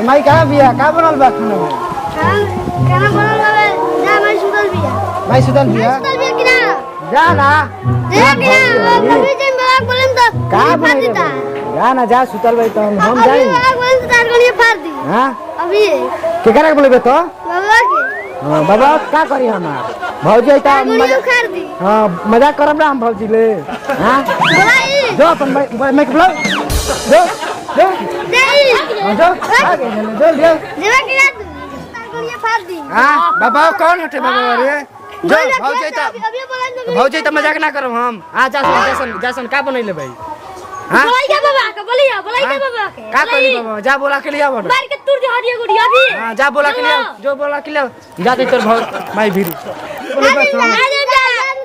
और माई कहाँ बिया का बनल बा खाना में खाना बनल बा जा माई सुतल बिया माई सुतल बिया कि ना जा ना कभी जन बाग बोलन तो का बनल जा ना जा सुतल बा तो हम जाई बाग बोलन तो तार गलिए फाड़ दी हां अभी के करे बोलबे तो बाबा के हां बाबा का करी हमार भौजी ता उखाड़ दी हां मजाक करब ना हम भौजी ले हां बोलाई जो अपन मैं के बोल जो जो नहीं जो आगे जो जेवा कि ना तार गलिए फाड़ दी हां बाबा कौन हटे बाबा रे जो भौजी ता अभी बोलन तो भौजी ता मजाक ना करो हम आ जासन का बनैले भाई हां बोलाई के बाबा के बोलाई के बाबा के का कहली बाबा जा बोला के लिया बड़ मार के तुर दे हरिया गुड़ी अभी हां जा बोला के लिया जो बोला के लिया जा दे तोर माई भीरी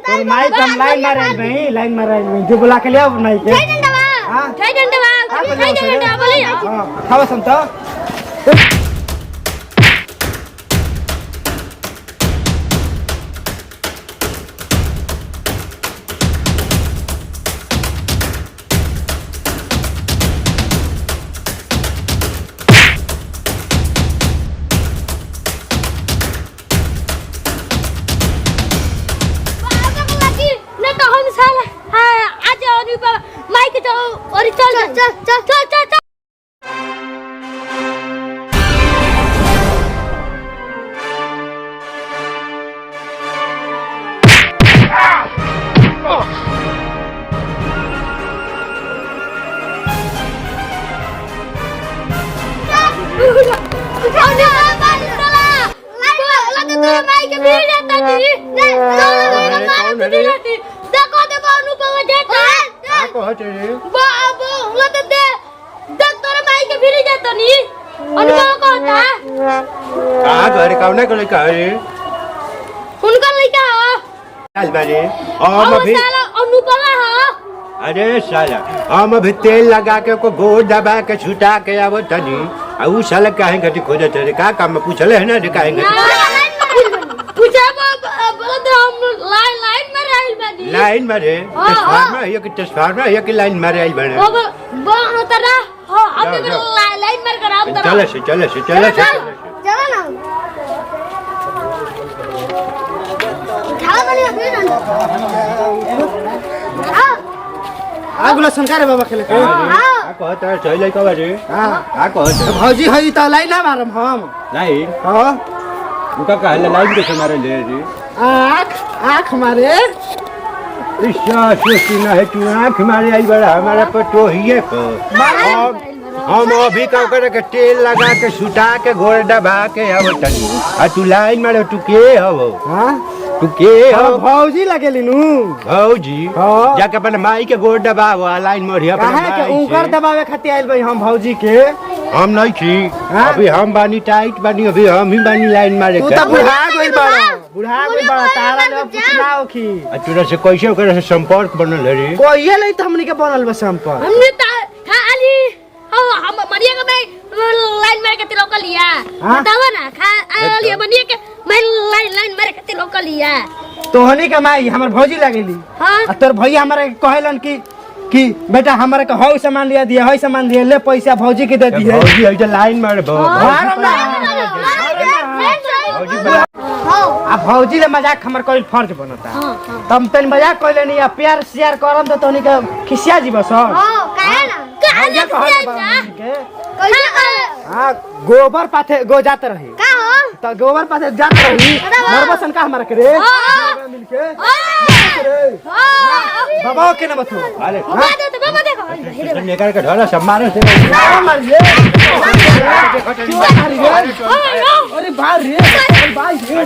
तोर माई तम लाइन मारे भाई जो बोला के लिया माई के हां जय डंडा बोली हां खावा सम तो माइक तो और चल को हटे रे बाबू लत दे देख तोरे माई के भिरी जातो नी अनुभव को होता कहां करे कौन करे का रे उनका लइका हो चल बारे हम अभी साला अनुपला हो अरे साला हम अभी तेल लगा के को गोड़ दबा के छुटा के आवो तनी आ उ साला काहे गति खोजत रे का काम में पूछले है ना रे काहे गति पूछा बोल दे हम लाइन में रहल बानी लाइन मारे ट्रांसफार्मर है कि लाइन मारे आई बने वो होता ना हां अब लाइन मार कर आप चले से चलो ना उठा बनी फिर आगुला संकार बाबा खेले के हां कहत है चले का बारे हां आ कहत भौजी हई त लाइन ना मारम हम लाइन हां उनका कहले लाइन के मारे ले रे आँख मारे सोचती ना है तू आँख मारे आई बड़ा हमारा पर तो ही है हम अभी का करे के तेल लगा के सुता के घोड़ दबा के अब तनी आ तू लाइन मारे तू के हबो हां तू के हो भौजी लगेली नु भौजी जाके अपन माई के घोड़ दबाव लाइन मोरिया पर काहे के ऊपर दबावे खातिर आइल भाई हम भौजी के हम नहीं छी अभी हम बानी टाइट बानी अभी हम ही बानी लाइन मारे तू तो बुढ़ा गइल बड़ा तारा लोग पूछना होखी तोरा से कैसे ओकरा से संपर्क बनल रे कोइए ले त हमनी के बनल बा संपर्क हमने खाली हम मरिया के भाई लाइन मार के तिलो कर लिया बतावा ना खा लिया बनिए के मैं लाइन मार के तिलो कर लिया तोहनी के माई हमर भौजी लागेली हां तोर भैया हमरा कहलन कि बेटा हमरा के हौ सामान लिया दिया हौ सामान दिया ले पैसा भौजी के दे दिए भौजी हई लाइन मार आ भौजी ले मजाक हमर कोई फर्ज बनता तम तनी मजाक कइले नहीं आ प्यार शेयर करम त तोनी के खिसिया जीव स हां काहे ना हां गोबर पाथे गो जात रही का हो त गोबर पाथे जात रही मरबसन का हमरा के रे मिलके बाबा के न बतो अरे बाबा देखो लेकर के ढोला सब मारे से मारिए अरे बाहर रे भाई रे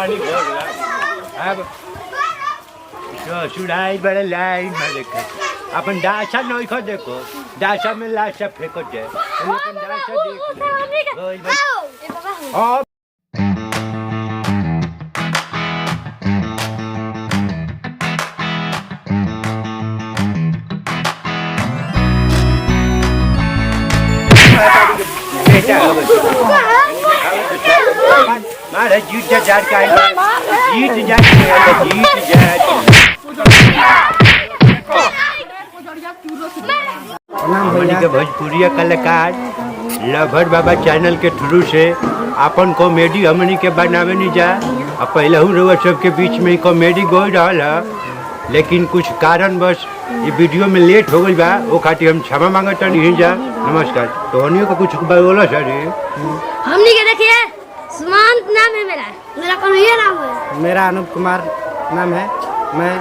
पानी भर अब ससुराई बड़े लाइन में देखे अपन डासा नहीं खो देखो डासा में लाशा फेंको जाए अपन डासा देख ले अब मारा जीत जा जार का जीत जा जीत जा हमनी के भोजपुरी कलाकार लभर बाबा चैनल के थ्रू से अपन कॉमेडी हमनी के बनावे नहीं जा पहले रउआ सबके बीच में कॉमेडी गो रहा है लेकिन कुछ कारणवश ये वीडियो में लेट हो गई बा वो खातिर हम क्षमा मांगता नहीं जा नमस्कार तो हनियों का कुछ बोला सर हमनी के देखिए सुमंत नाम है मेरा कन्हैया नाम है मेरा अनूप कुमार नाम है। मैं